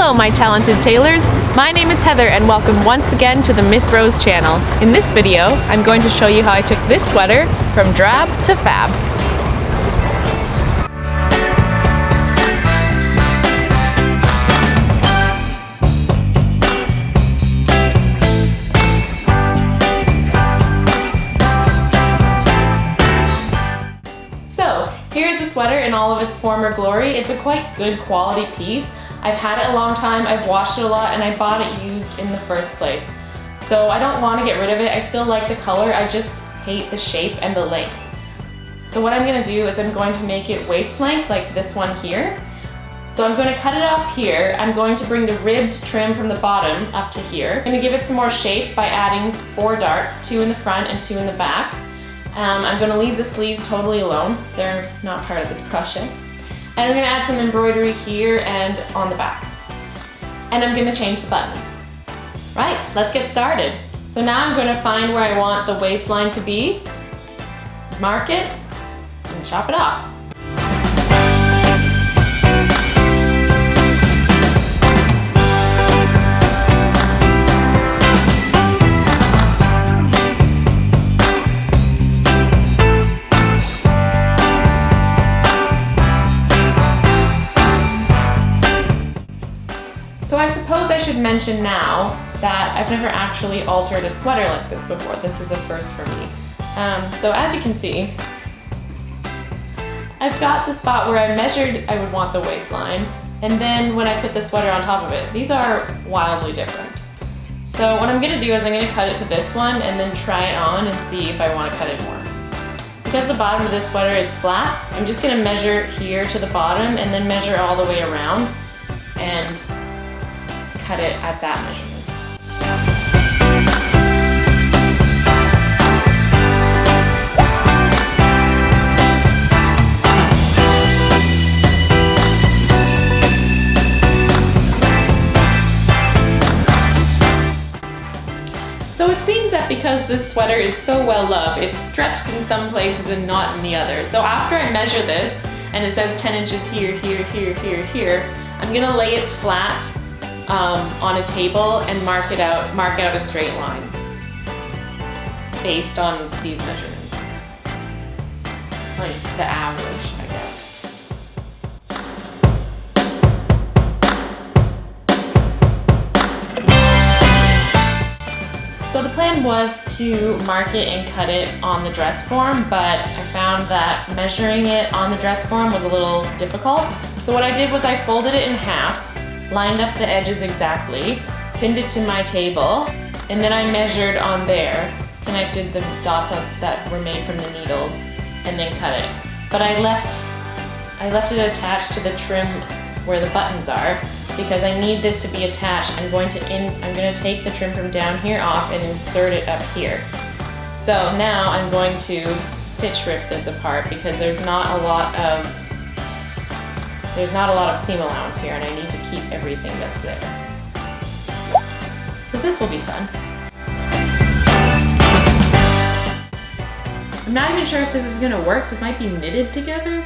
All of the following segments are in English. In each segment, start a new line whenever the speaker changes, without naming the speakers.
Hello my talented tailors, my name is Heather and welcome once again to the Myth Rose channel. In this video, I'm going to show you how I took this sweater from drab to fab. So, here's the sweater in all of its former glory. It's a quite good quality piece. I've had it a long time, I've washed it a lot, and I bought it used in the first place. So I don't want to get rid of it. I still like the color, I just hate the shape and the length. So what I'm going to do is I'm going to make it waist length like this one here. So I'm going to cut it off here. I'm going to bring the ribbed trim from the bottom up to here. I'm going to give it some more shape by adding 4 darts, 2 in the front and 2 in the back. I'm going to leave the sleeves totally alone. They're not part of this project. And I'm going to add some embroidery here and on the back. And I'm going to change the buttons. Right, let's get started. So now I'm going to find where I want the waistline to be, mark it, and chop it off. So I suppose I should mention now that I've never actually altered a sweater like this before. This is a first for me. So as you can see, I've got the spot where I measured I would want the waistline, and then when I put the sweater on top of it, these are wildly different. So what I'm gonna do is I'm gonna cut it to this one and then try it on and see if I want to cut it more. Because the bottom of this sweater is flat, I'm just gonna measure here to the bottom and then measure all the way around and cut it at that measurement. So it seems that because this sweater is so well loved, it's stretched in some places and not in the others. So after I measure this, and it says 10 inches here, here, here, here, here, I'm gonna lay it flat on a table and mark out a straight line based on these measurements, like the average, I guess. So the plan was to mark it and cut it on the dress form, but I found that measuring it on the dress form was a little difficult. So what I did was I folded it in half, lined up the edges exactly, pinned it to my table, and then I measured on there, connected the dots that were made from the needles, and then cut it. But I left it attached to the trim where the buttons are because I need this to be attached. I'm going to take the trim from down here off and insert it up here. So now I'm going to stitch rip this apart because there's not a lot of seam allowance here and I need to keep everything that's there. So this will be fun. I'm not even sure if this is gonna work. This might be knitted together.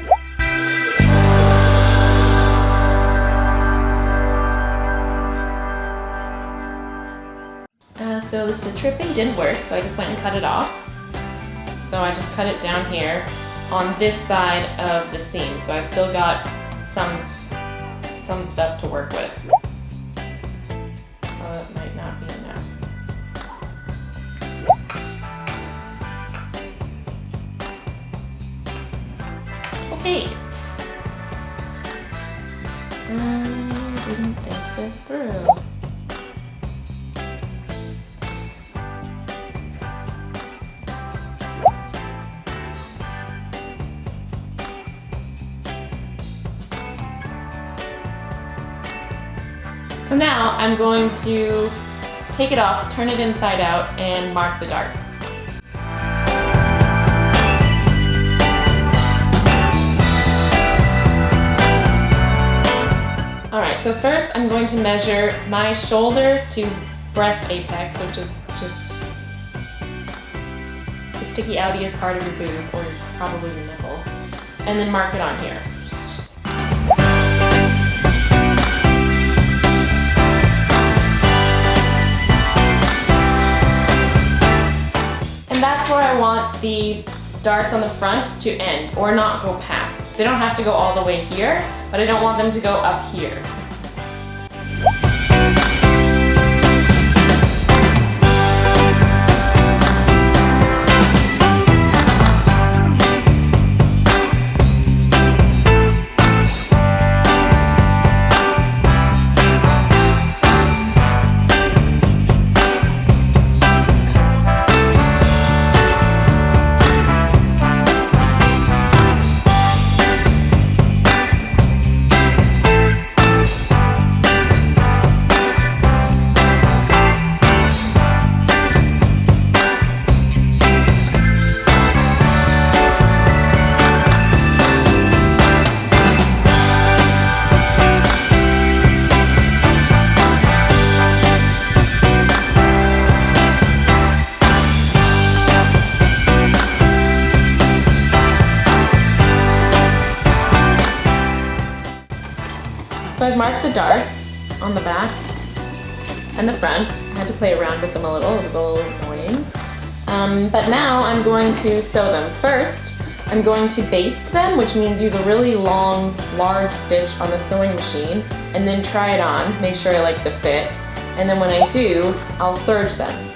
So the stitch ripping didn't work, so I just went and cut it off. So I just cut it down here on this side of the seam. So I've still got some stuff to work with. So it might not be enough. Okay. I didn't think this through. So now I'm going to take it off, turn it inside out, and mark the darts. Alright, so first I'm going to measure my shoulder to breast apex, which is just the sticky outy part of your boob, or probably your nipple, and then mark it on here. want the darts on the front to end or not go past. They don't have to go all the way here, but I don't want them to go up here. So I've marked the darts on the back and the front. I had to play around with them a little, it was a little annoying. But now I'm going to sew them. First, I'm going to baste them, which means use a really long, large stitch on the sewing machine, and then try it on, make sure I like the fit. And then when I do, I'll serge them.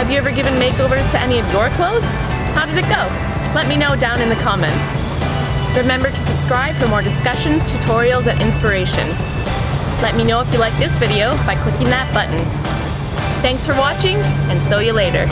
Have you ever given makeovers to any of your clothes? How did it go? Let me know down in the comments. Remember to subscribe for more discussions, tutorials, and inspiration. Let me know if you like this video by clicking that button. Thanks for watching, and sew you later.